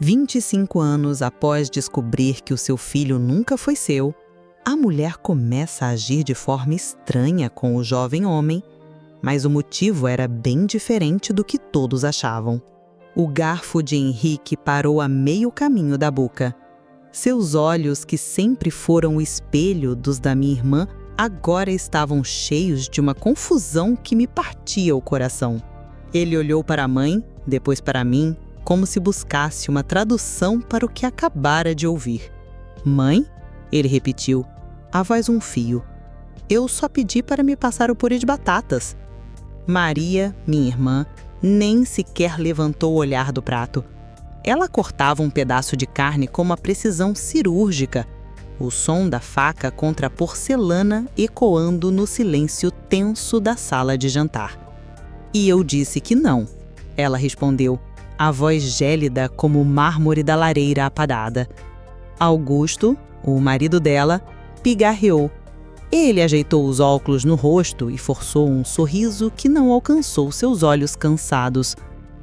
25 anos após descobrir que o seu filho nunca foi seu, a mulher começa a agir de forma estranha com o jovem homem, mas o motivo era bem diferente do que todos achavam. O garfo de Henrique parou a meio caminho da boca. Seus olhos, que sempre foram o espelho dos da minha irmã, agora estavam cheios de uma confusão que me partia o coração. Ele olhou para a mãe, depois para mim, como se buscasse uma tradução para o que acabara de ouvir. "Mãe?" ele repetiu, a voz um fio. "Eu só pedi para me passar o purê de batatas." Maria, minha irmã, nem sequer levantou o olhar do prato. Ela cortava um pedaço de carne com uma precisão cirúrgica, o som da faca contra a porcelana ecoando no silêncio tenso da sala de jantar. "E eu disse que não," ela respondeu, a voz gélida como o mármore da lareira apagada. Augusto, o marido dela, pigarreou. Ele ajeitou os óculos no rosto e forçou um sorriso que não alcançou seus olhos cansados.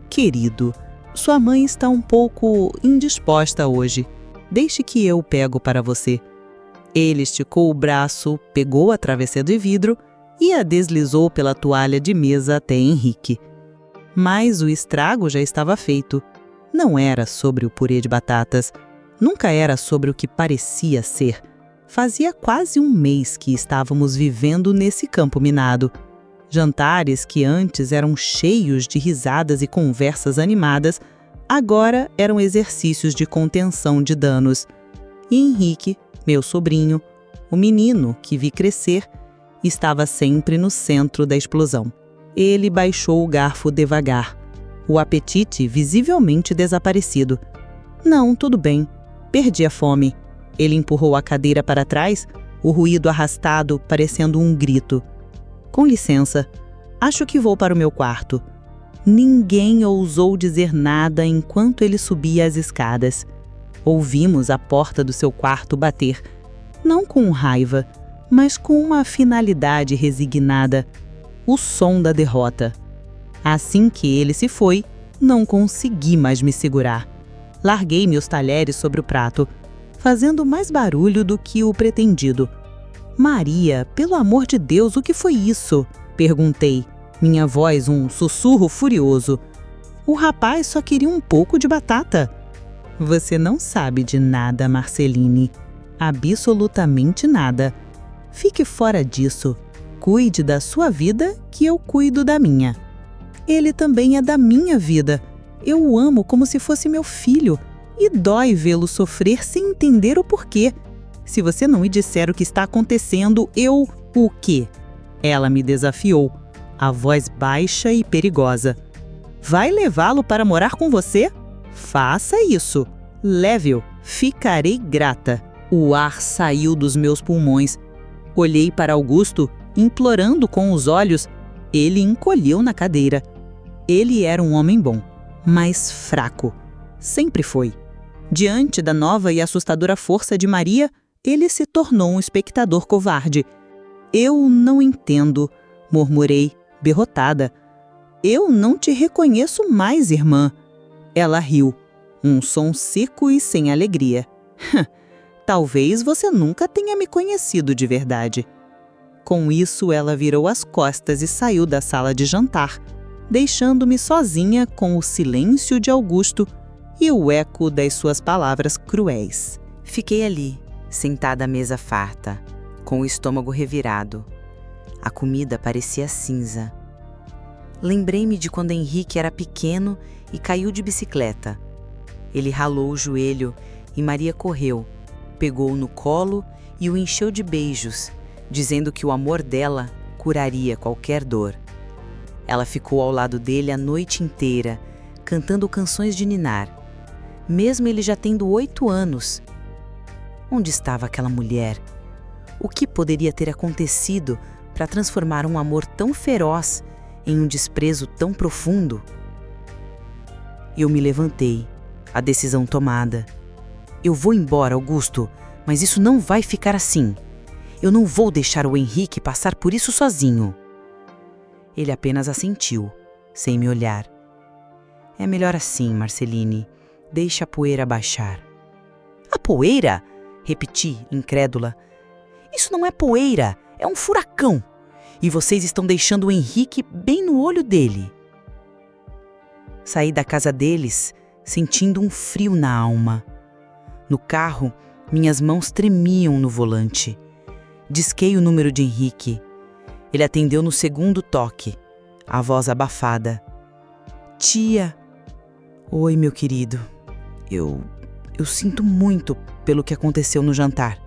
"Querido, sua mãe está um pouco indisposta hoje. Deixe que eu pego para você." Ele esticou o braço, pegou a travesseira de vidro e a deslizou pela toalha de mesa até Henrique. Mas o estrago já estava feito. Não era sobre o purê de batatas. Nunca era sobre o que parecia ser. Fazia quase um mês que estávamos vivendo nesse campo minado. Jantares que antes eram cheios de risadas e conversas animadas, agora eram exercícios de contenção de danos. E Henrique, meu sobrinho, o menino que vi crescer, estava sempre no centro da explosão. Ele baixou o garfo devagar, o apetite visivelmente desaparecido. "Não, tudo bem. Perdi a fome." Ele empurrou a cadeira para trás, o ruído arrastado parecendo um grito. "Com licença, acho que vou para o meu quarto." Ninguém ousou dizer nada enquanto ele subia as escadas. Ouvimos a porta do seu quarto bater, não com raiva, mas com uma finalidade resignada. O som da derrota. Assim que ele se foi, não consegui mais me segurar. Larguei meus talheres sobre o prato, fazendo mais barulho do que o pretendido. "Maria, pelo amor de Deus, o que foi isso?" perguntei, minha voz um sussurro furioso. "O rapaz só queria um pouco de batata." "Você não sabe de nada, Marceline. Absolutamente nada. Fique fora disso. Cuide da sua vida, que eu cuido da minha." "Ele também é da minha vida. Eu o amo como se fosse meu filho, e dói vê-lo sofrer sem entender o porquê. Se você não me disser o que está acontecendo, eu..." "O quê?" Ela me desafiou, a voz baixa e perigosa. "Vai levá-lo para morar com você? Faça isso. Leve-o. Ficarei grata." O ar saiu dos meus pulmões. Olhei para Augusto, implorando com os olhos. Ele encolheu na cadeira. Ele era um homem bom, mas fraco. Sempre foi. Diante da nova e assustadora força de Maria, ele se tornou um espectador covarde. "Eu não entendo", murmurei, berrotada. "Eu não te reconheço mais, irmã." Ela riu, um som seco e sem alegria. "Talvez você nunca tenha me conhecido de verdade." Com isso, ela virou as costas e saiu da sala de jantar, deixando-me sozinha com o silêncio de Augusto e o eco das suas palavras cruéis. Fiquei ali, sentada à mesa farta, com o estômago revirado. A comida parecia cinza. Lembrei-me de quando Henrique era pequeno e caiu de bicicleta. Ele ralou o joelho e Maria correu, pegou-o no colo e o encheu de beijos, dizendo que o amor dela curaria qualquer dor. Ela ficou ao lado dele a noite inteira, cantando canções de ninar, mesmo ele já tendo 8 anos. Onde estava aquela mulher? O que poderia ter acontecido para transformar um amor tão feroz em um desprezo tão profundo? Eu me levantei, a decisão tomada. "Eu vou embora, Augusto, mas isso não vai ficar assim. Eu não vou deixar o Henrique passar por isso sozinho." Ele apenas assentiu, sem me olhar. "É melhor assim, Marceline. Deixe a poeira baixar. A poeira? Repeti, incrédula. Isso não é poeira, é um furacão. E vocês estão deixando o Henrique bem no olho dele. Saí da casa deles, sentindo um frio na alma. No carro, minhas mãos tremiam no volante. Disquei o número de Henrique. Ele atendeu no segundo toque, a voz abafada. Tia. Oi, meu querido. Eu sinto muito pelo que aconteceu no jantar.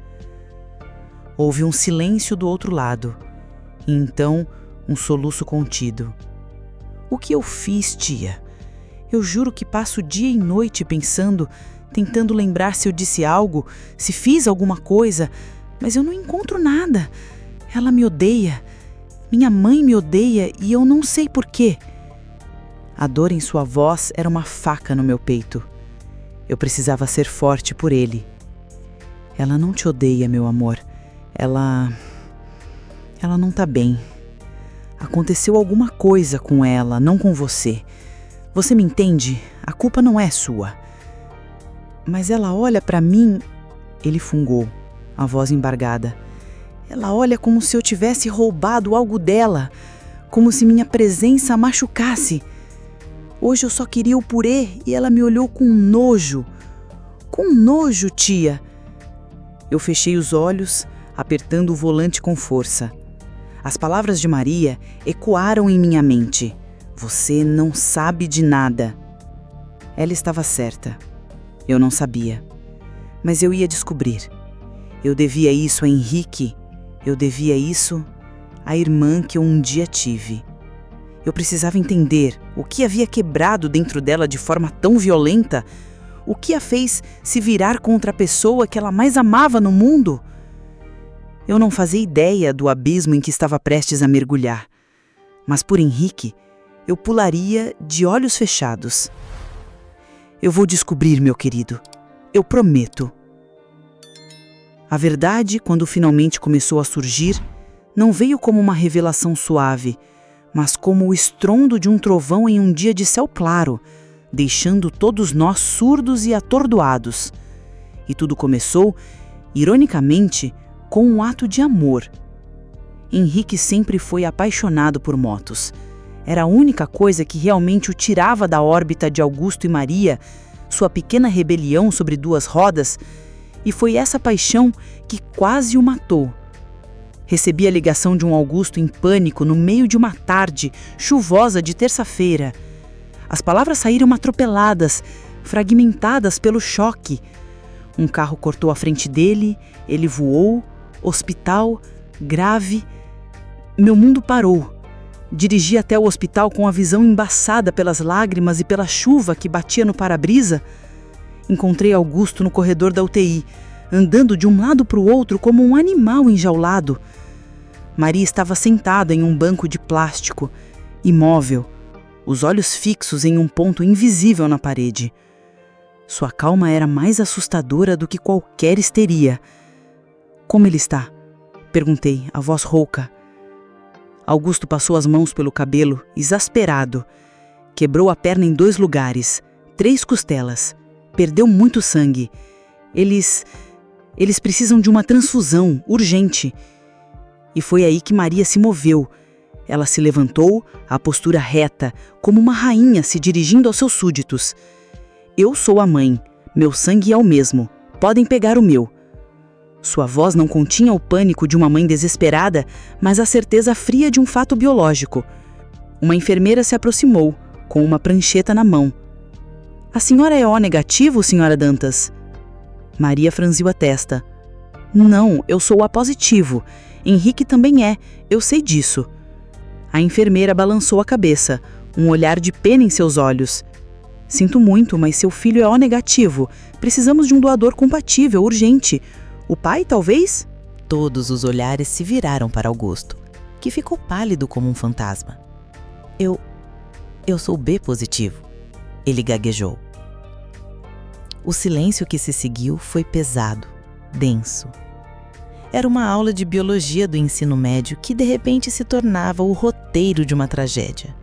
Houve um silêncio do outro lado, e então um soluço contido. O que eu fiz, tia? Eu juro que passo dia e noite pensando, tentando lembrar se eu disse algo, se fiz alguma coisa, mas eu não encontro nada. Ela me odeia. Minha mãe me odeia e eu não sei por quê. A dor em sua voz era uma faca no meu peito. Eu precisava ser forte por ele. Ela não te odeia, meu amor. Ela não tá bem. Aconteceu alguma coisa com ela, não com você. Você me entende? A culpa não é sua. Mas ela olha pra mim... Ele fungou, a voz embargada. Ela olha como se eu tivesse roubado algo dela, como se minha presença a machucasse. Hoje eu só queria o purê e ela me olhou com nojo. Com nojo, tia. Eu fechei os olhos, apertando o volante com força. As palavras de Maria ecoaram em minha mente. Você não sabe de nada. Ela estava certa. Eu não sabia. Mas eu ia descobrir. Eu devia isso a Henrique. Eu devia isso à irmã que eu um dia tive. Eu precisava entender o que havia quebrado dentro dela de forma tão violenta, o que a fez se virar contra a pessoa que ela mais amava no mundo. Eu não fazia ideia do abismo em que estava prestes a mergulhar, mas por Henrique, eu pularia de olhos fechados. Eu vou descobrir, meu querido. Eu prometo. A verdade, quando finalmente começou a surgir, não veio como uma revelação suave, mas como o estrondo de um trovão em um dia de céu claro, deixando todos nós surdos e atordoados. E tudo começou, ironicamente, com um ato de amor. Henrique sempre foi apaixonado por motos. Era a única coisa que realmente o tirava da órbita de Augusto e Maria, sua pequena rebelião sobre duas rodas, e foi essa paixão que quase o matou. Recebi a ligação de um Augusto em pânico no meio de uma tarde chuvosa de terça-feira. As palavras saíram atropeladas, fragmentadas pelo choque. Um carro cortou a frente dele, ele voou, hospital, grave. Meu mundo parou. Dirigi até o hospital com a visão embaçada pelas lágrimas e pela chuva que batia no para-brisa. Encontrei Augusto no corredor da UTI, andando de um lado para o outro como um animal enjaulado. Maria estava sentada em um banco de plástico, imóvel, os olhos fixos em um ponto invisível na parede. Sua calma era mais assustadora do que qualquer histeria. Como ele está? Perguntei, a voz rouca. Augusto passou as mãos pelo cabelo, exasperado. Quebrou a perna em 2 lugares, 3 costelas. Perdeu muito sangue. Eles precisam de uma transfusão, urgente. E foi aí que Maria se moveu. Ela se levantou, a postura reta, como uma rainha se dirigindo aos seus súditos. Eu sou a mãe, meu sangue é o mesmo, podem pegar o meu. Sua voz não continha o pânico de uma mãe desesperada, mas a certeza fria de um fato biológico. Uma enfermeira se aproximou, com uma prancheta na mão. A senhora é O negativo, senhora Dantas? Maria franziu a testa. Não, eu sou A positivo. Henrique também é, eu sei disso. A enfermeira balançou a cabeça, um olhar de pena em seus olhos. Sinto muito, mas seu filho é O negativo. Precisamos de um doador compatível, urgente. O pai, talvez? Todos os olhares se viraram para Augusto, que ficou pálido como um fantasma. Eu sou B positivo, ele gaguejou. O silêncio que se seguiu foi pesado, denso. Era uma aula de biologia do ensino médio que de repente se tornava o roteiro de uma tragédia.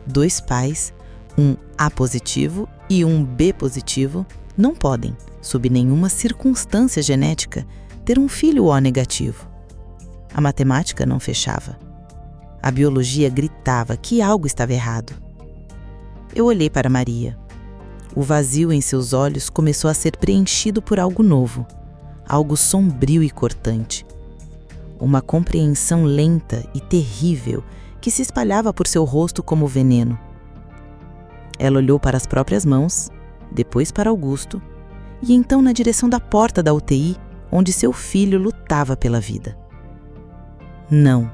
2 pais, um A positivo e um B positivo não podem, sob nenhuma circunstância genética, ter um filho O negativo. A matemática não fechava. A biologia gritava que algo estava errado. Eu olhei para Maria. O vazio em seus olhos começou a ser preenchido por algo novo, algo sombrio e cortante. Uma compreensão lenta e terrível que se espalhava por seu rosto como veneno. Ela olhou para as próprias mãos, depois para Augusto, e então na direção da porta da UTI, onde seu filho lutava pela vida. Não.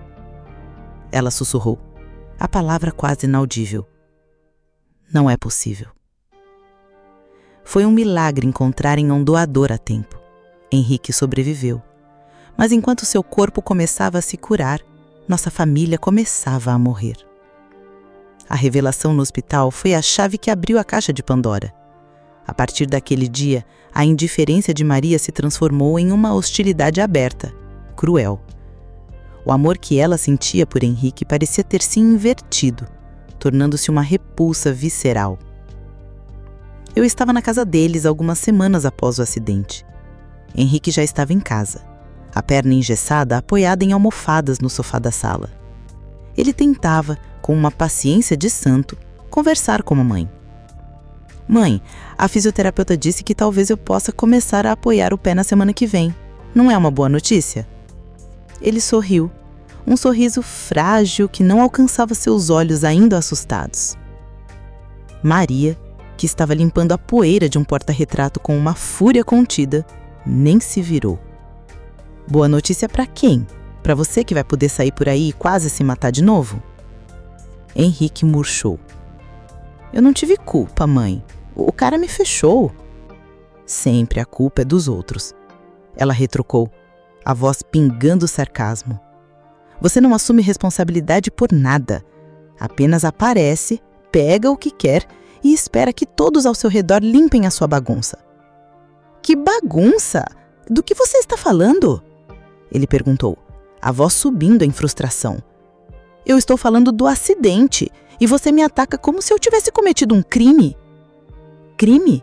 Ela sussurrou, a palavra quase inaudível. Não é possível. Foi um milagre encontrarem um doador a tempo. Henrique sobreviveu. Mas enquanto seu corpo começava a se curar, nossa família começava a morrer. A revelação no hospital foi a chave que abriu a caixa de Pandora. A partir daquele dia, a indiferença de Maria se transformou em uma hostilidade aberta, cruel. O amor que ela sentia por Henrique parecia ter se invertido, tornando-se uma repulsa visceral. Eu estava na casa deles algumas semanas após o acidente. Henrique já estava em casa, a perna engessada apoiada em almofadas no sofá da sala. Ele tentava, com uma paciência de santo, conversar com a mãe. Mãe, a fisioterapeuta disse que talvez eu possa começar a apoiar o pé na semana que vem. Não é uma boa notícia? Ele sorriu, um sorriso frágil que não alcançava seus olhos ainda assustados. Maria, que estava limpando a poeira de um porta-retrato com uma fúria contida, nem se virou. Boa notícia para quem? Para você que vai poder sair por aí e quase se matar de novo? Henrique murchou. Eu não tive culpa, mãe. O cara me fechou. Sempre a culpa é dos outros. Ela retrucou, a voz pingando sarcasmo. Você não assume responsabilidade por nada. Apenas aparece, pega o que quer e espera que todos ao seu redor limpem a sua bagunça. Que bagunça? Do que você está falando? Ele perguntou, a voz subindo em frustração. Eu estou falando do acidente e você me ataca como se eu tivesse cometido um crime. Crime?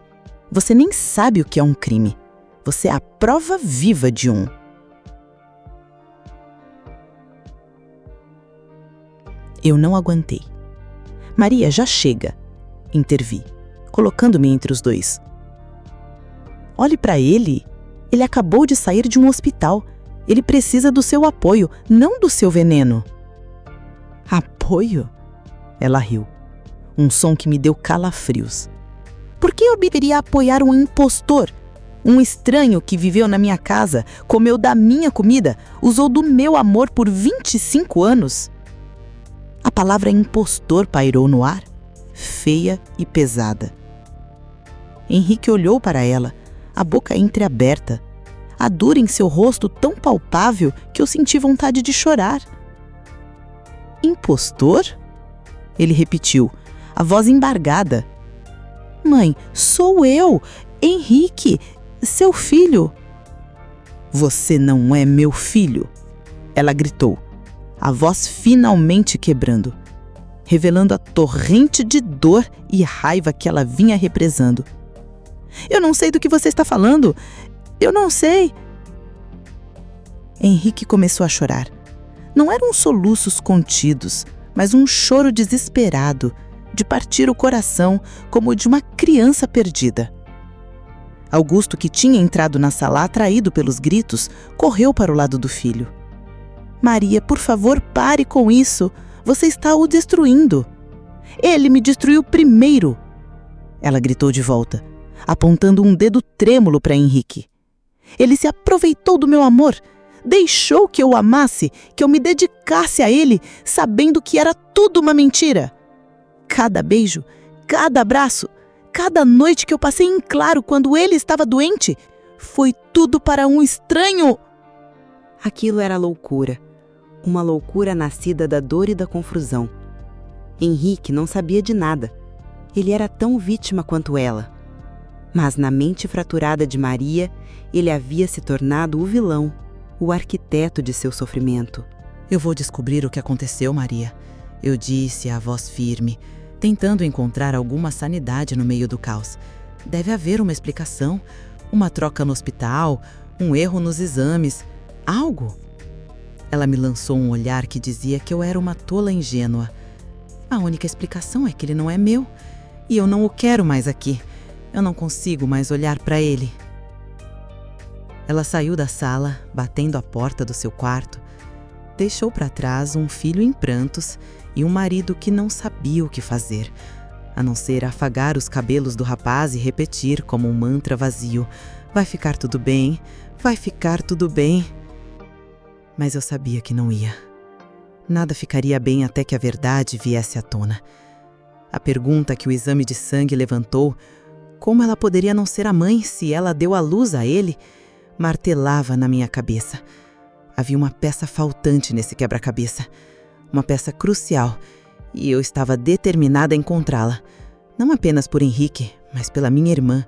Você nem sabe o que é um crime. Você é a prova viva de um. Eu não aguentei. Maria, já chega. Intervi, colocando-me entre os dois. Olhe para ele. Ele acabou de sair de um hospital. Ele precisa do seu apoio, não do seu veneno. Apoio? Ela riu. Um som que me deu calafrios. Por que eu deveria apoiar um impostor? Um estranho que viveu na minha casa, comeu da minha comida, usou do meu amor por 25 anos? A palavra impostor pairou no ar, feia e pesada. Henrique olhou para ela, a boca entreaberta, a dor em seu rosto tão palpável que eu senti vontade de chorar. Impostor? Ele repetiu, a voz embargada. Mãe, sou eu, Henrique, seu filho. Você não é meu filho, ela gritou, a voz finalmente quebrando, revelando a torrente de dor e raiva que ela vinha represando. Eu não sei do que você está falando. Eu não sei. Henrique começou a chorar. Não eram soluços contidos, mas um choro desesperado, de partir o coração como o de uma criança perdida. Augusto, que tinha entrado na sala atraído pelos gritos, correu para o lado do filho. Maria, por favor, pare com isso. Você está o destruindo. Ele me destruiu primeiro. Ela gritou de volta, apontando um dedo trêmulo para Henrique. Ele se aproveitou do meu amor. Deixou que eu o amasse, que eu me dedicasse a ele, sabendo que era tudo uma mentira. Cada beijo, cada abraço, cada noite que eu passei em claro quando ele estava doente, foi tudo para um estranho. Aquilo era loucura. Uma loucura nascida da dor e da confusão. Henrique não sabia de nada. Ele era tão vítima quanto ela. Mas na mente fraturada de Maria, ele havia se tornado o vilão, o arquiteto de seu sofrimento. Eu vou descobrir o que aconteceu, Maria. Eu disse, a voz firme. tentando encontrar alguma sanidade no meio do caos. Deve haver uma explicação, uma troca no hospital, um erro nos exames, algo. Ela me lançou um olhar que dizia que eu era uma tola ingênua. A única explicação é que ele não é meu, e eu não o quero mais aqui. Eu não consigo mais olhar para ele. Ela saiu da sala, batendo a porta do seu quarto. Deixou para trás um filho em prantos e um marido que não sabia o que fazer, a não ser afagar os cabelos do rapaz e repetir como um mantra vazio: vai ficar tudo bem, vai ficar tudo bem. Mas eu sabia que não ia. Nada ficaria bem até que a verdade viesse à tona. A pergunta que o exame de sangue levantou, como ela poderia não ser a mãe se ela deu à luz a ele, martelava na minha cabeça. Havia uma peça faltante nesse quebra-cabeça, uma peça crucial, e eu estava determinada a encontrá-la, não apenas por Henrique, mas pela minha irmã.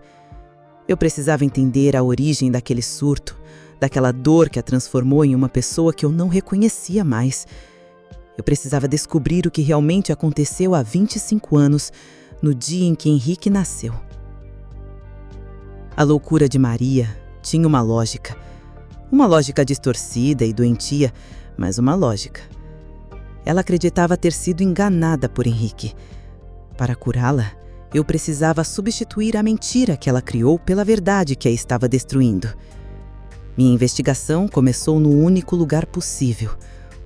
Eu precisava entender a origem daquele surto, daquela dor que a transformou em uma pessoa que eu não reconhecia mais. Eu precisava descobrir o que realmente aconteceu há 25 anos, no dia em que Henrique nasceu. A loucura de Maria tinha uma lógica distorcida e doentia, mas uma lógica. Ela acreditava ter sido enganada por Henrique. Para curá-la, eu precisava substituir a mentira que ela criou pela verdade que a estava destruindo. Minha investigação começou no único lugar possível,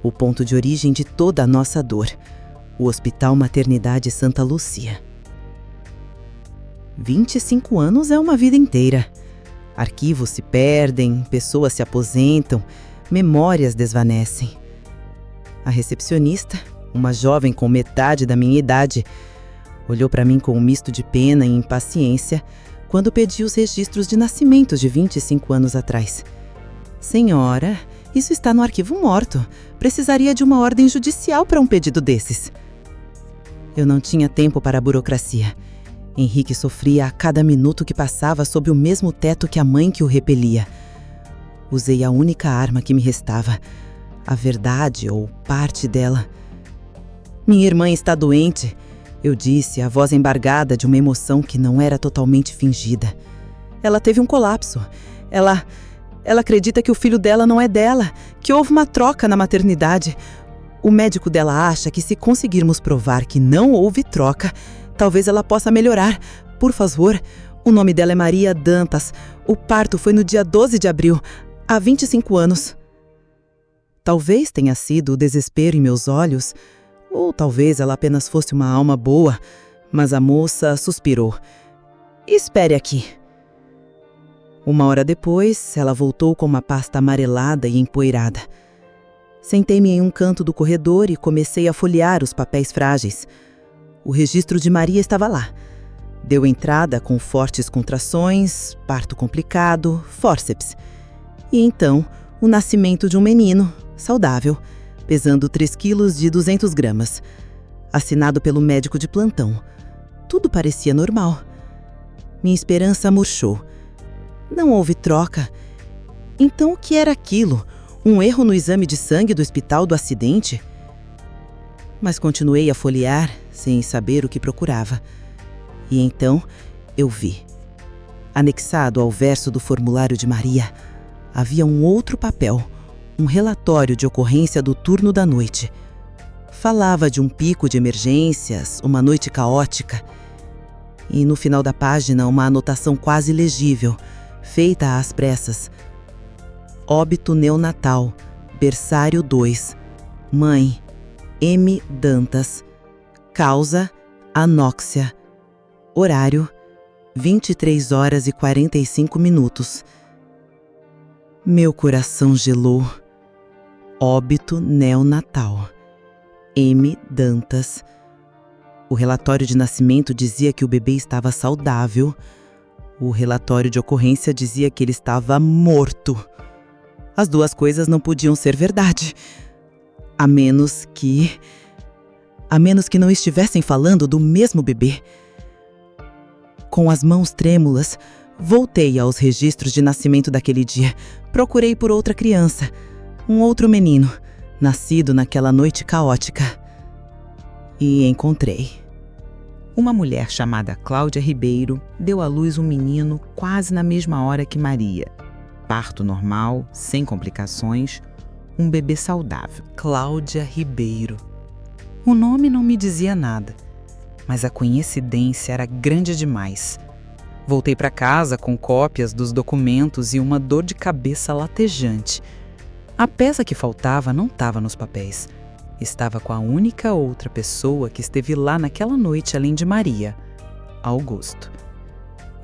o ponto de origem de toda a nossa dor, o Hospital Maternidade Santa Lúcia. 25 anos é uma vida inteira. Arquivos se perdem, pessoas se aposentam, memórias desvanecem. A recepcionista, uma jovem com metade da minha idade, olhou para mim com um misto de pena e impaciência quando pedi os registros de nascimentos de 25 anos atrás. Senhora, isso está no arquivo morto. Precisaria de uma ordem judicial para um pedido desses. Eu não tinha tempo para a burocracia. Henrique sofria a cada minuto que passava sob o mesmo teto que a mãe que o repelia. Usei a única arma que me restava, a verdade ou parte dela. Minha irmã está doente, eu disse, a voz embargada de uma emoção que não era totalmente fingida. Ela teve um colapso. Ela acredita que o filho dela não é dela, que houve uma troca na maternidade. O médico dela acha que se conseguirmos provar que não houve troca, talvez ela possa melhorar. Por favor, o nome dela é Maria Dantas. O parto foi no dia 12 de abril, há 25 anos. Talvez tenha sido o desespero em meus olhos, ou talvez ela apenas fosse uma alma boa, mas a moça suspirou. Espere aqui. Uma hora depois, ela voltou com uma pasta amarelada e empoeirada. Sentei-me em um canto do corredor e comecei a folhear os papéis frágeis. O registro de Maria estava lá. Deu entrada com fortes contrações, parto complicado, fórceps. E então, o nascimento de um menino, saudável, pesando 3 quilos de 200 gramas. Assinado pelo médico de plantão. Tudo parecia normal. Minha esperança murchou. Não houve troca. Então o que era aquilo? Um erro no exame de sangue do hospital do acidente? Mas continuei a folhear, sem saber o que procurava. E então eu vi. Anexado ao verso do formulário de Maria, havia um outro papel, um relatório de ocorrência do turno da noite. Falava de um pico de emergências, uma noite caótica. E no final da página, uma anotação quase legível, feita às pressas. Óbito neonatal, berçário 2. Mãe, M. Dantas. Causa, anóxia. Horário, 23 horas e 45 minutos. Meu coração gelou. Óbito neonatal. M. Dantas. O relatório de nascimento dizia que o bebê estava saudável. O relatório de ocorrência dizia que ele estava morto. As duas coisas não podiam ser verdade. A menos que não estivessem falando do mesmo bebê. Com as mãos trêmulas, voltei aos registros de nascimento daquele dia. Procurei por outra criança, um outro menino, nascido naquela noite caótica. E encontrei. Uma mulher chamada Cláudia Ribeiro deu à luz um menino quase na mesma hora que Maria. Parto normal, sem complicações, um bebê saudável. Cláudia Ribeiro. O nome não me dizia nada, mas a coincidência era grande demais. Voltei para casa com cópias dos documentos e uma dor de cabeça latejante. A peça que faltava não estava nos papéis. Estava com a única outra pessoa que esteve lá naquela noite além de Maria, Augusto.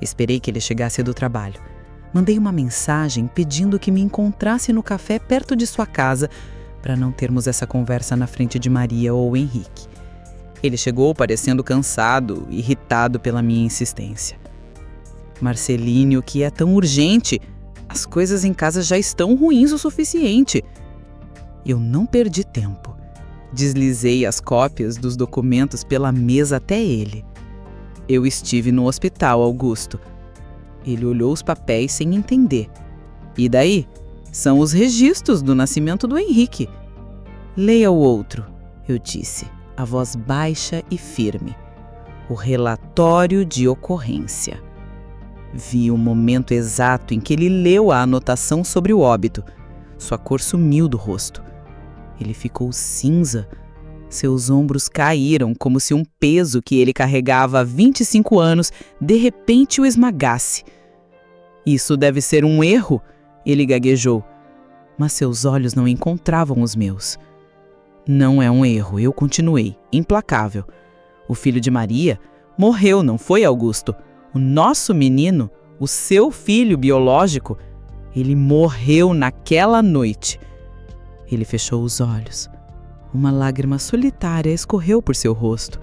Esperei que ele chegasse do trabalho. Mandei uma mensagem pedindo que me encontrasse no café perto de sua casa para não termos essa conversa na frente de Maria ou Henrique. Ele chegou parecendo cansado, irritado pela minha insistência. Marceline, o que é tão urgente? As coisas em casa já estão ruins o suficiente. Eu não perdi tempo. Deslizei as cópias dos documentos pela mesa até ele. Eu estive no hospital, Augusto. Ele olhou os papéis sem entender. E daí? São os registros do nascimento do Henrique. Leia o outro, eu disse, a voz baixa e firme. O relatório de ocorrência. Vi o momento exato em que ele leu a anotação sobre o óbito. Sua cor sumiu do rosto. Ele ficou cinza. Seus ombros caíram como se um peso que ele carregava há 25 anos de repente o esmagasse. Isso deve ser um erro, ele gaguejou. Mas seus olhos não encontravam os meus. Não é um erro, eu continuei, implacável. O filho de Maria morreu, não foi, Augusto? O nosso menino, o seu filho biológico, ele morreu naquela noite. Ele fechou os olhos. Uma lágrima solitária escorreu por seu rosto.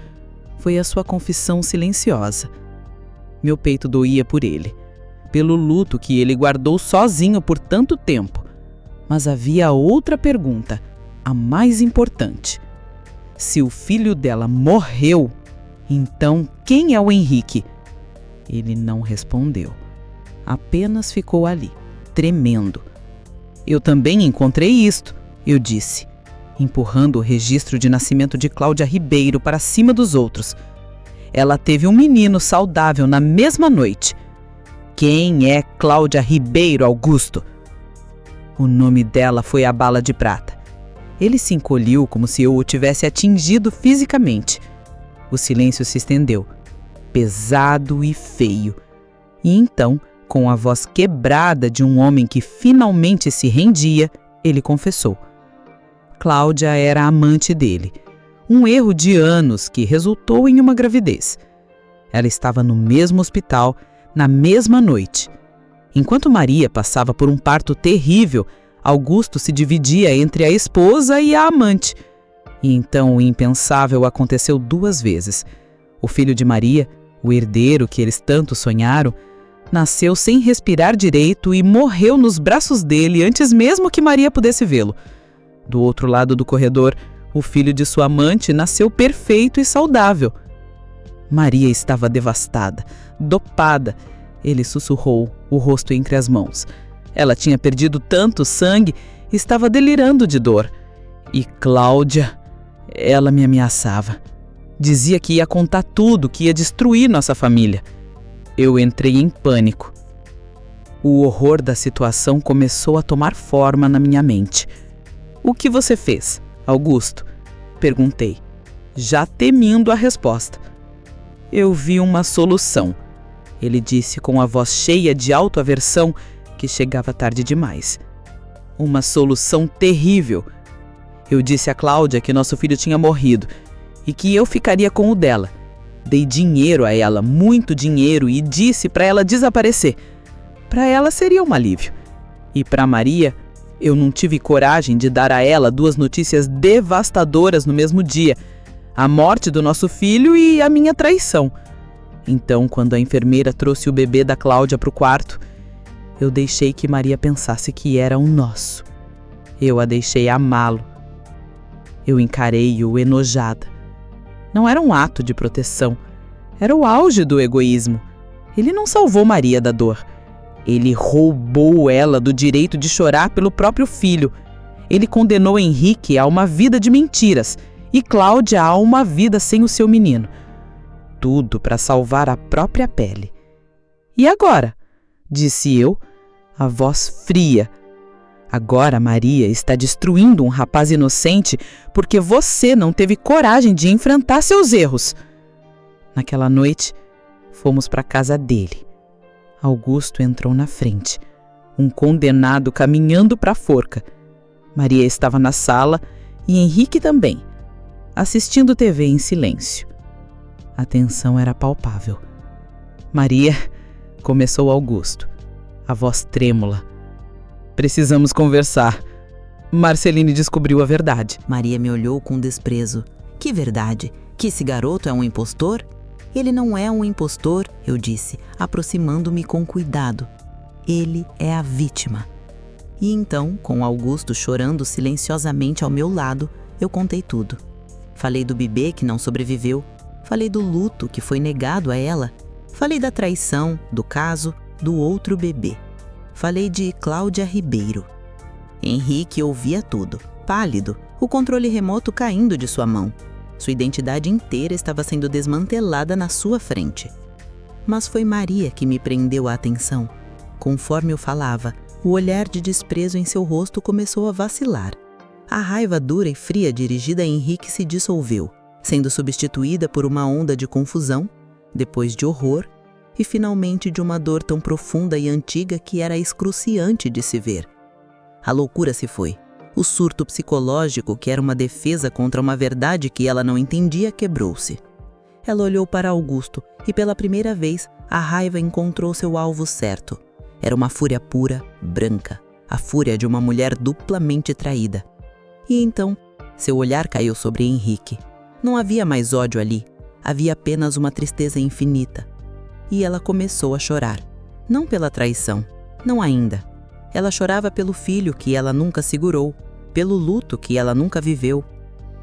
Foi a sua confissão silenciosa. Meu peito doía por ele, pelo luto que ele guardou sozinho por tanto tempo. Mas havia outra pergunta, a mais importante. Se o filho dela morreu, então quem é o Henrique? Ele não respondeu. Apenas ficou ali, tremendo. Eu também encontrei isto, eu disse, empurrando o registro de nascimento de Cláudia Ribeiro para cima dos outros. Ela teve um menino saudável na mesma noite. Quem é Cláudia Ribeiro, Augusto? O nome dela foi a bala de prata. Ele se encolheu como se eu o tivesse atingido fisicamente. O silêncio se estendeu, pesado e feio. E então, com a voz quebrada de um homem que finalmente se rendia, ele confessou. Cláudia era amante dele. Um erro de anos que resultou em uma gravidez. Ela estava no mesmo hospital, na mesma noite. Enquanto Maria passava por um parto terrível, Augusto se dividia entre a esposa e a amante. E então o impensável aconteceu 2 vezes. O filho de Maria, o herdeiro que eles tanto sonharam, nasceu sem respirar direito e morreu nos braços dele antes mesmo que Maria pudesse vê-lo. Do outro lado do corredor, o filho de sua amante nasceu perfeito e saudável. Maria estava devastada, dopada. Ele sussurrou, o rosto entre as mãos. Ela tinha perdido tanto sangue, estava delirando de dor. E Cláudia, ela me ameaçava. Dizia que ia contar tudo, que ia destruir nossa família. Eu entrei em pânico. O horror da situação começou a tomar forma na minha mente. O que você fez, Augusto? Perguntei, já temindo a resposta. Eu vi uma solução, ele disse com a voz cheia de autoaversão que chegava tarde demais. Uma solução terrível. Eu disse a Cláudia que nosso filho tinha morrido e que eu ficaria com o dela. Dei dinheiro a ela, muito dinheiro, e disse para ela desaparecer. Para ela seria um alívio. E para Maria, eu não tive coragem de dar a ela 2 notícias devastadoras no mesmo dia. A morte do nosso filho e a minha traição. Então, quando a enfermeira trouxe o bebê da Cláudia para o quarto, eu deixei que Maria pensasse que era um nosso. Eu a deixei amá-lo. Eu encarei-o enojada. Não era um ato de proteção. Era o auge do egoísmo. Ele não salvou Maria da dor. Ele roubou ela do direito de chorar pelo próprio filho. Ele condenou Henrique a uma vida de mentiras e Cláudia a uma vida sem o seu menino. tudo para salvar a própria pele. E agora? Disse eu, a voz fria. Agora Maria está destruindo um rapaz inocente porque você não teve coragem de enfrentar seus erros. Naquela noite, fomos para a casa dele. Augusto entrou na frente, um condenado caminhando para a forca. Maria estava na sala e Henrique também, assistindo TV em silêncio. A tensão era palpável. Maria, começou Augusto, a voz trêmula. Precisamos conversar. Marceline descobriu a verdade. Maria me olhou com desprezo. Que verdade? Que esse garoto é um impostor? Ele não é um impostor, eu disse, aproximando-me com cuidado. Ele é a vítima. E então, com Augusto chorando silenciosamente ao meu lado, eu contei tudo. Falei do bebê que não sobreviveu. Falei do luto que foi negado a ela. Falei da traição, do caso, do outro bebê. Falei de Cláudia Ribeiro. Henrique ouvia tudo, pálido, o controle remoto caindo de sua mão. Sua identidade inteira estava sendo desmantelada na sua frente. Mas foi Maria que me prendeu a atenção. Conforme eu falava, o olhar de desprezo em seu rosto começou a vacilar. A raiva dura e fria dirigida a Henrique se dissolveu, sendo substituída por uma onda de confusão, depois de horror e finalmente de uma dor tão profunda e antiga que era excruciante de se ver. A loucura se foi. O surto psicológico, que era uma defesa contra uma verdade que ela não entendia, quebrou-se. Ela olhou para Augusto e pela primeira vez a raiva encontrou seu alvo certo. Era uma fúria pura, branca, a fúria de uma mulher duplamente traída. E então, seu olhar caiu sobre Henrique. Não havia mais ódio ali, havia apenas uma tristeza infinita. E ela começou a chorar. Não pela traição, não ainda. Ela chorava pelo filho que ela nunca segurou, pelo luto que ela nunca viveu.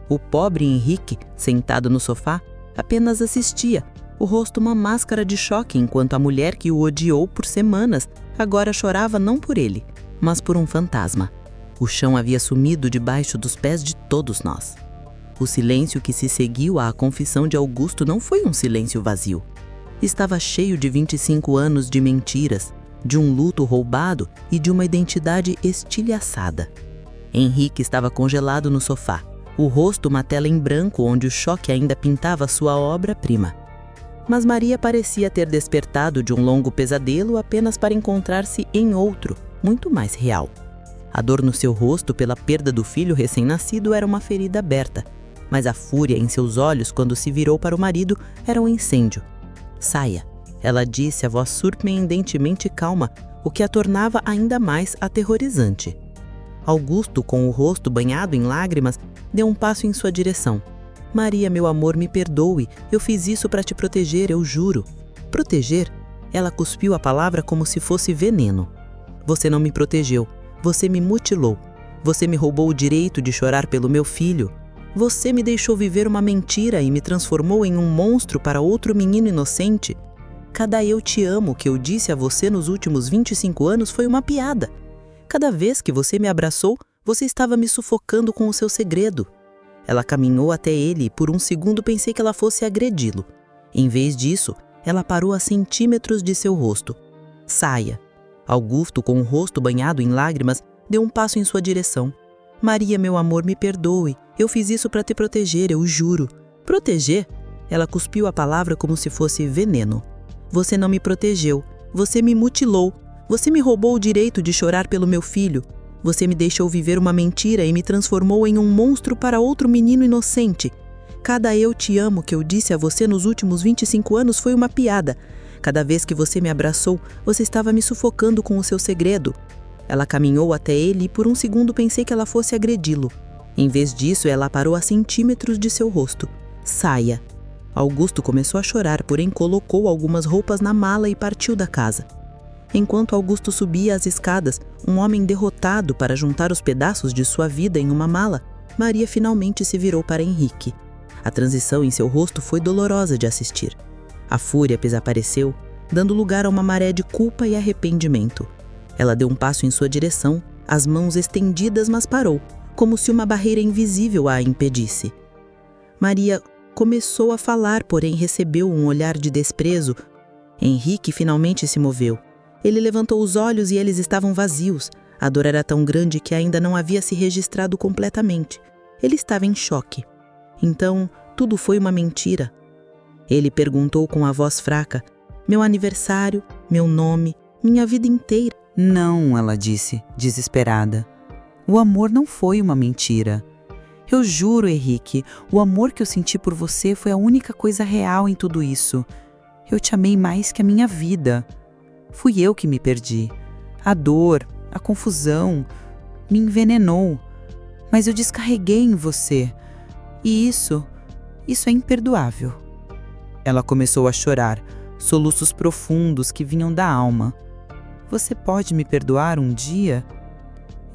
O pobre Henrique, sentado no sofá, apenas assistia, o rosto uma máscara de choque, enquanto a mulher que o odiou por semanas agora chorava não por ele, mas por um fantasma. O chão havia sumido debaixo dos pés de todos nós. O silêncio que se seguiu à confissão de Augusto não foi um silêncio vazio. Estava cheio de 25 anos de mentiras, de um luto roubado e de uma identidade estilhaçada. Henrique estava congelado no sofá, o rosto uma tela em branco onde o choque ainda pintava sua obra-prima. Mas Maria parecia ter despertado de um longo pesadelo apenas para encontrar-se em outro, muito mais real. A dor no seu rosto pela perda do filho recém-nascido era uma ferida aberta, mas a fúria em seus olhos quando se virou para o marido era um incêndio. Saia, ela disse, a voz surpreendentemente calma, o que a tornava ainda mais aterrorizante. Augusto, com o rosto banhado em lágrimas, deu um passo em sua direção. Maria, meu amor, me perdoe, eu fiz isso para te proteger, eu juro. Proteger? Ela cuspiu a palavra como se fosse veneno. Você não me protegeu, você me mutilou. Você me roubou o direito de chorar pelo meu filho. Você me deixou viver uma mentira e me transformou em um monstro para outro menino inocente. Cada eu te amo que eu disse a você nos últimos 25 anos foi uma piada. Cada vez que você me abraçou, você estava me sufocando com o seu segredo. Ela caminhou até ele e por um segundo pensei que ela fosse agredi-lo. Em vez disso, ela parou a centímetros de seu rosto. Saia. Augusto, com o rosto banhado em lágrimas, deu um passo em sua direção. Maria, meu amor, me perdoe. Eu fiz isso para te proteger, eu juro. Proteger? Ela cuspiu a palavra como se fosse veneno. Você não me protegeu. Você me mutilou. Você me roubou o direito de chorar pelo meu filho. Você me deixou viver uma mentira e me transformou em um monstro para outro menino inocente. Cada eu te amo que eu disse a você nos últimos 25 anos foi uma piada. Cada vez que você me abraçou, você estava me sufocando com o seu segredo. Ela caminhou até ele e por um segundo pensei que ela fosse agredi-lo. Em vez disso, ela parou a centímetros de seu rosto. Saia. Augusto começou a chorar, porém colocou algumas roupas na mala e partiu da casa. Enquanto Augusto subia as escadas, um homem derrotado para juntar os pedaços de sua vida em uma mala, Maria finalmente se virou para Henrique. A transição em seu rosto foi dolorosa de assistir. A fúria desapareceu, dando lugar a uma maré de culpa e arrependimento. Ela deu um passo em sua direção, as mãos estendidas, mas parou, como se uma barreira invisível a impedisse. Maria, começou a falar, porém recebeu um olhar de desprezo. Henrique finalmente se moveu. Ele levantou os olhos e eles estavam vazios. A dor era tão grande que ainda não havia se registrado completamente. Ele estava em choque. Então, tudo foi uma mentira. Ele perguntou com a voz fraca: meu aniversário, meu nome, minha vida inteira. Não, ela disse, desesperada. O amor não foi uma mentira. Eu juro, Henrique, o amor que eu senti por você foi a única coisa real em tudo isso. Eu te amei mais que a minha vida. Fui eu que me perdi. A dor, a confusão, me envenenou. Mas eu descarreguei em você. E isso é imperdoável. Ela começou a chorar, soluços profundos que vinham da alma. Você pode me perdoar um dia?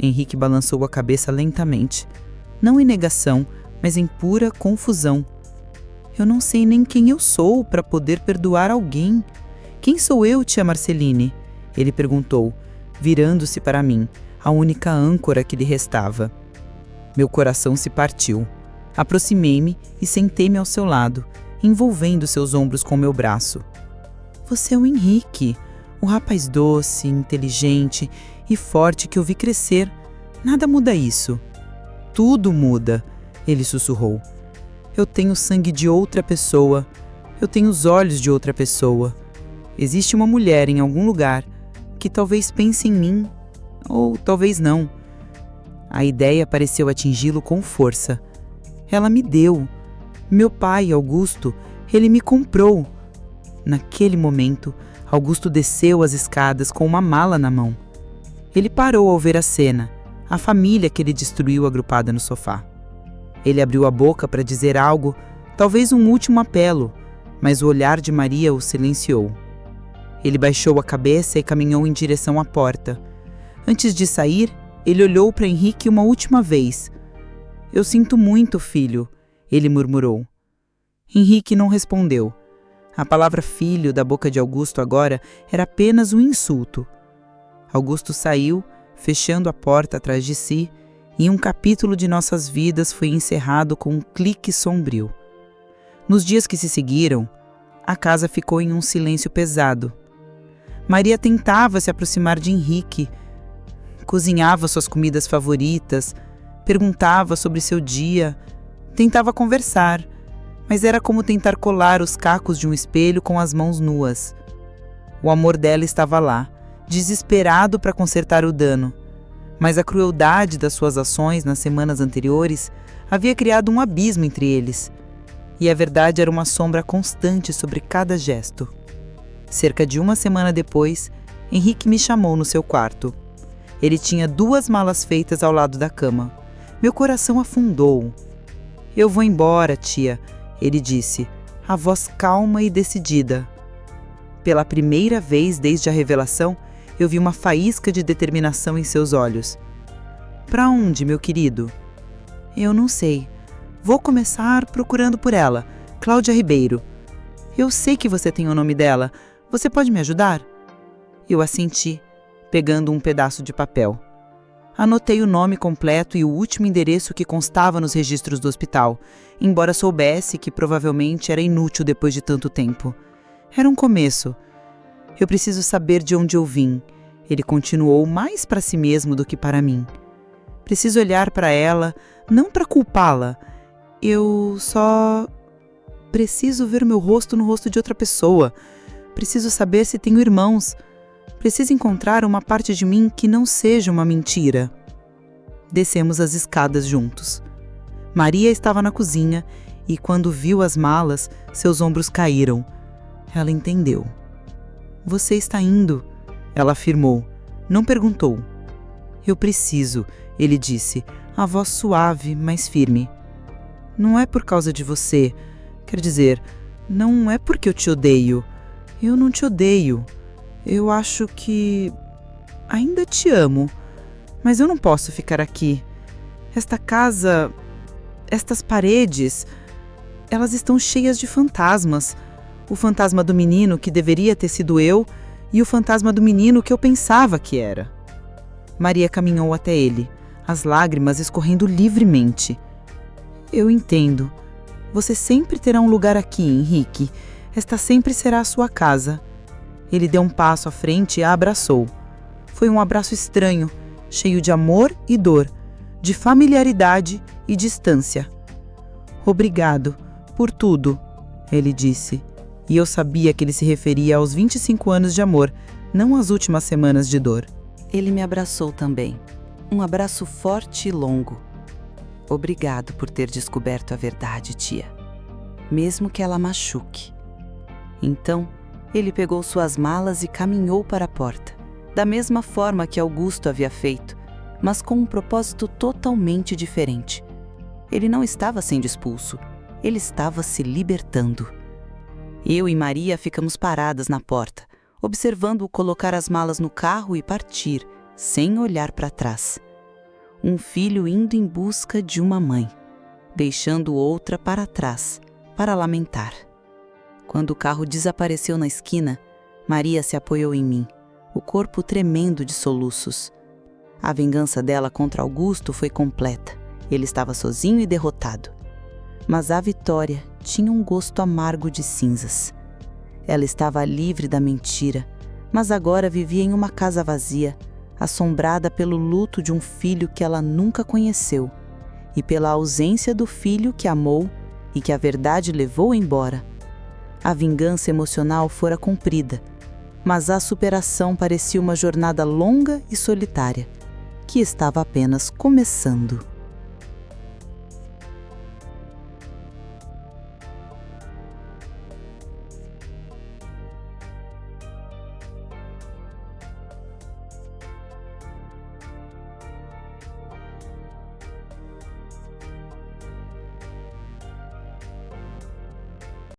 Henrique balançou a cabeça lentamente. Não em negação, mas em pura confusão. Eu não sei nem quem eu sou para poder perdoar alguém. Quem sou eu, tia Marceline? Ele perguntou, virando-se para mim, a única âncora que lhe restava. Meu coração se partiu. Aproximei-me e sentei-me ao seu lado, envolvendo seus ombros com meu braço. Você é o Henrique, o rapaz doce, inteligente e forte que eu vi crescer. Nada muda isso. Tudo muda, ele sussurrou. Eu tenho o sangue de outra pessoa. Eu tenho os olhos de outra pessoa. Existe uma mulher em algum lugar que talvez pense em mim, ou talvez não. A ideia pareceu atingi-lo com força. Ela me deu. Meu pai, Augusto, ele me comprou. Naquele momento, Augusto desceu as escadas com uma mala na mão. Ele parou ao ver a cena, a família que ele destruiu agrupada no sofá. Ele abriu a boca para dizer algo, talvez um último apelo, mas o olhar de Maria o silenciou. Ele baixou a cabeça e caminhou em direção à porta. Antes de sair, ele olhou para Henrique uma última vez. Eu sinto muito, filho, ele murmurou. Henrique não respondeu. A palavra filho da boca de Augusto agora era apenas um insulto. Augusto saiu, fechando a porta atrás de si, e um capítulo de nossas vidas foi encerrado com um clique sombrio. Nos dias que se seguiram, a casa ficou em um silêncio pesado. Maria tentava se aproximar de Henrique, cozinhava suas comidas favoritas, perguntava sobre seu dia, tentava conversar, mas era como tentar colar os cacos de um espelho com as mãos nuas. O amor dela estava lá, desesperado para consertar o dano, mas a crueldade das suas ações nas semanas anteriores havia criado um abismo entre eles, e a verdade era uma sombra constante sobre cada gesto. Cerca de uma semana depois, Henrique me chamou no seu quarto. Ele tinha 2 malas feitas ao lado da cama. Meu coração afundou. Eu vou embora, tia, ele disse, a voz calma e decidida. Pela primeira vez desde a revelação, eu vi uma faísca de determinação em seus olhos. Para onde, meu querido? Eu não sei. Vou começar procurando por ela, Cláudia Ribeiro. Eu sei que você tem o nome dela. Você pode me ajudar? Eu assenti, pegando um pedaço de papel. Anotei o nome completo e o último endereço que constava nos registros do hospital, embora soubesse que provavelmente era inútil depois de tanto tempo. Era um começo. Eu preciso saber de onde eu vim. Ele continuou mais para si mesmo do que para mim. Preciso olhar para ela, não para culpá-la. Eu só preciso ver meu rosto no rosto de outra pessoa. Preciso saber se tenho irmãos. Preciso encontrar uma parte de mim que não seja uma mentira. Descemos as escadas juntos. Maria estava na cozinha e, quando viu as malas, seus ombros caíram. Ela entendeu. Você está indo, ela afirmou. Não perguntou. Eu preciso, ele disse, a voz suave, mas firme. Não é por causa de você. Quer dizer, não é porque eu te odeio. Eu não te odeio. Eu acho que ainda te amo, mas eu não posso ficar aqui. Esta casa, estas paredes, elas estão cheias de fantasmas. O fantasma do menino que deveria ter sido eu e o fantasma do menino que eu pensava que era. Maria caminhou até ele, as lágrimas escorrendo livremente. Eu entendo. Você sempre terá um lugar aqui, Henrique. Esta sempre será a sua casa. Ele deu um passo à frente e a abraçou. Foi um abraço estranho, cheio de amor e dor, de familiaridade e distância. Obrigado por tudo, ele disse. E eu sabia que ele se referia aos 25 anos de amor, não às últimas semanas de dor. Ele me abraçou também. Um abraço forte e longo. Obrigado por ter descoberto a verdade, tia. Mesmo que ela machuque. Então, ele pegou suas malas e caminhou para a porta, da mesma forma que Augusto havia feito, mas com um propósito totalmente diferente. Ele não estava sendo expulso, ele estava se libertando. Eu e Maria ficamos paradas na porta, observando-o colocar as malas no carro e partir, sem olhar para trás. Um filho indo em busca de uma mãe, deixando outra para trás, para lamentar. Quando o carro desapareceu na esquina, Maria se apoiou em mim, o corpo tremendo de soluços. A vingança dela contra Augusto foi completa. Ele estava sozinho e derrotado. Mas a vitória tinha um gosto amargo de cinzas. Ela estava livre da mentira, mas agora vivia em uma casa vazia, assombrada pelo luto de um filho que ela nunca conheceu e pela ausência do filho que amou e que a verdade levou embora. A vingança emocional fora cumprida, mas a superação parecia uma jornada longa e solitária, que estava apenas começando.